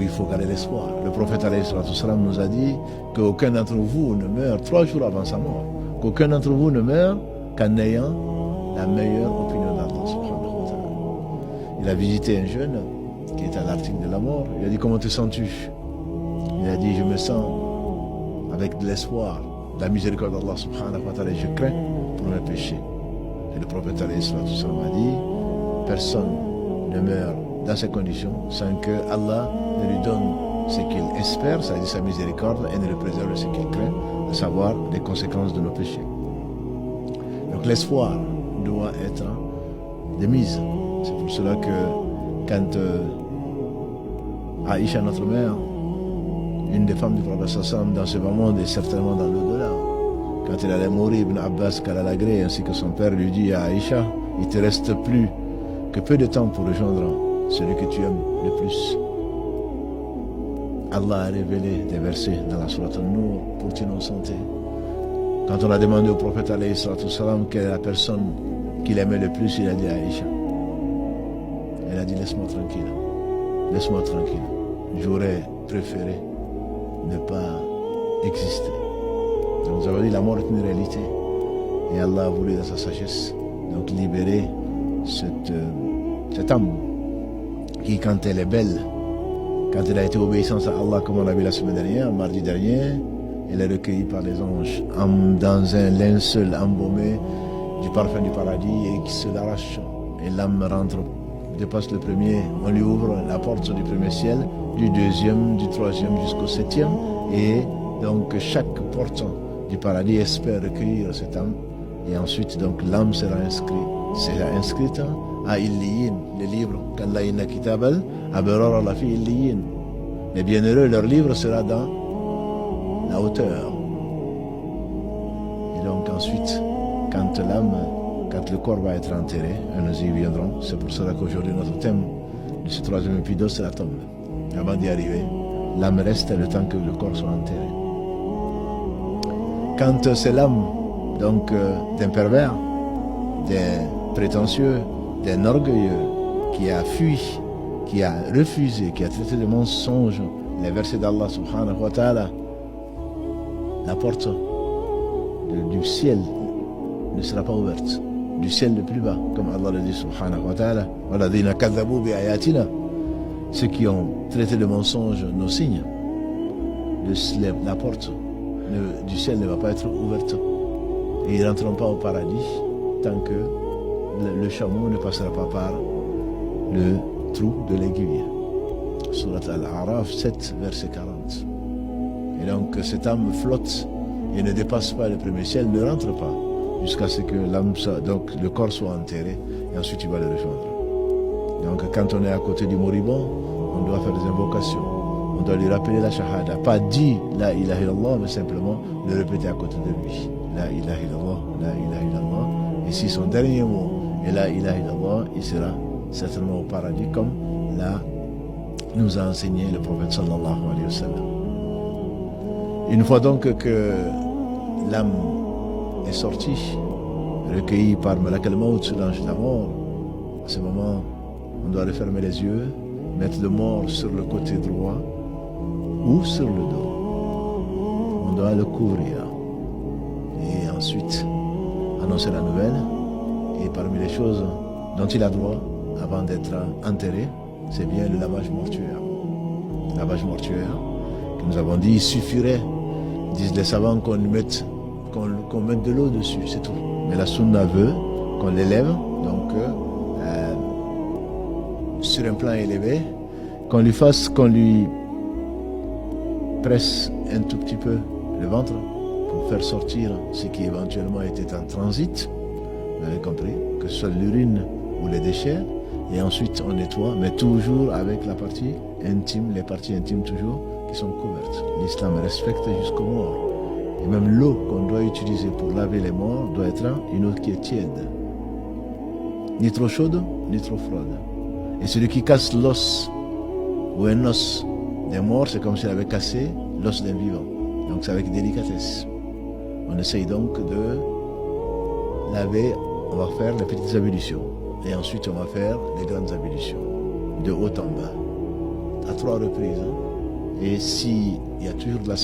où il faut garder l'espoir. Le prophète alayhi salam nous a dit qu'aucun d'entre vous ne meurt 3 jours avant sa mort, qu'aucun d'entre vous ne meurt qu'en ayant la meilleure opinion d'Allah subhanahu wa ta'ala. Il a visité un jeune qui est à l'article de la mort. Il a dit: comment te sens-tu? Il a dit: je me sens avec de l'espoir, de la miséricorde d'Allah subhanahu wa ta'ala, et je crains pour mes péchés. Et le prophète alayhi salam a dit: personne ne meurt dans ces conditions sans que Allah ne lui donne ce qu'il espère, c'est-à-dire sa miséricorde, et ne le préserve de ce qu'il craint, à savoir les conséquences de nos péchés. Donc l'espoir doit être de mise. C'est pour cela que quand Aïcha, notre mère, une des femmes du prophète sallam dans ce moment et certainement dans l'au-delà, quand elle allait mourir, Ibn Abbas Kalalagré ainsi que son père lui dit à Aïcha: il te reste plus que peu de temps pour rejoindre celui que tu aimes le plus. Allah a révélé des versets dans la sourate An-Nur pour t'innocenter. Quand on a demandé au prophète alayhi salam quelle est la personne qu'il aimait le plus, il a dit Aïcha. Elle a dit: laisse-moi tranquille, laisse-moi tranquille. J'aurais préféré ne pas exister. Donc nous avons dit la mort est une réalité. Et Allah a voulu dans sa sagesse donc libérer cette âme qui, quand elle est belle, quand elle a été obéissante à Allah, comme on l'a vu la semaine dernière, mardi dernier, elle est recueillie par les anges dans un linceul embaumé du parfum du paradis et qui se l'arrache. Et l'âme rentre, dépasse le premier, on lui ouvre la porte du premier ciel, du deuxième, du troisième jusqu'au 7e. Et donc chaque porte du paradis espère recueillir cette âme. Et ensuite donc l'âme sera inscrite à Illiyin, les livres qu'Allah inna kitabal abrar la fi Illiyin. Les bienheureux, leur livre sera dans la hauteur. Et donc ensuite, quand le corps va être enterré, et nous y viendrons, c'est pour cela qu'aujourd'hui notre thème de ce 3e épisode, c'est la tombe. Avant d'y arriver, l'âme reste le temps que le corps soit enterré. Quand c'est l'âme donc d'un pervers, d'un prétentieux, d'un orgueilleux qui a fui, qui a refusé, qui a traité de mensonge les versets d'Allah subhanahu wa ta'ala, la porte du ciel ne sera pas ouverte, du ciel le plus bas, comme Allah le dit subhanahu wa ta'ala: waladhina kadhabu bi ayatina, ceux qui ont traité de mensonge nos signes, la porte du ciel ne va pas être ouverte et ils ne rentreront pas au paradis tant que le chameau ne passera pas par le trou de l'aiguille. Surat Al-A'raf 7, verset 40. Et donc cette âme flotte et ne dépasse pas le premier ciel, ne rentre pas jusqu'à ce que donc le corps soit enterré, et ensuite il va le rejoindre. Donc quand on est à côté du moribond, on doit faire des invocations, on doit lui rappeler la shahada, pas dire la ilaha illallah, mais simplement le répéter à côté de lui. La ilaha illallah, la ilaha illallah. Et si son dernier mot est la ilaha illallah, il sera certainement au paradis, comme nous a enseigné le prophète sallallahu alayhi wa sallam. Une fois donc que l'âme est sortie, recueillie par Malak al-Maut, l'ange de la mort, à ce moment, on doit refermer les yeux, mettre le mort sur le côté droit ou sur le dos. On doit le couvrir. Et ensuite, annoncer la nouvelle. Et parmi les choses dont il a droit avant d'être enterré, c'est bien le lavage mortuaire. Lavage mortuaire, que nous avons dit, il suffirait, disent les savants, qu'on mette de l'eau dessus, c'est tout. Mais la sunna veut qu'on l'élève, donc sur un plan élevé, qu'on lui presse un tout petit peu le ventre pour faire sortir ce qui éventuellement était en transit. Vous avez compris, que ce soit l'urine ou les déchets, et ensuite on nettoie, mais toujours avec la partie intime, les parties intimes toujours qui sont couvertes. L'islam respecte jusqu'aux morts. Et même l'eau qu'on doit utiliser pour laver les morts doit être une eau qui est tiède. Ni trop chaude, ni trop froide. Et celui qui casse l'os ou un os d'un mort, c'est comme s'il avait cassé l'os d'un vivant. Donc c'est avec délicatesse. On essaye donc de laver, on va faire les petites ablutions. Et ensuite on va faire les grandes ablutions, de haut en bas. à 3 reprises. Hein. Et s'il y a toujours de la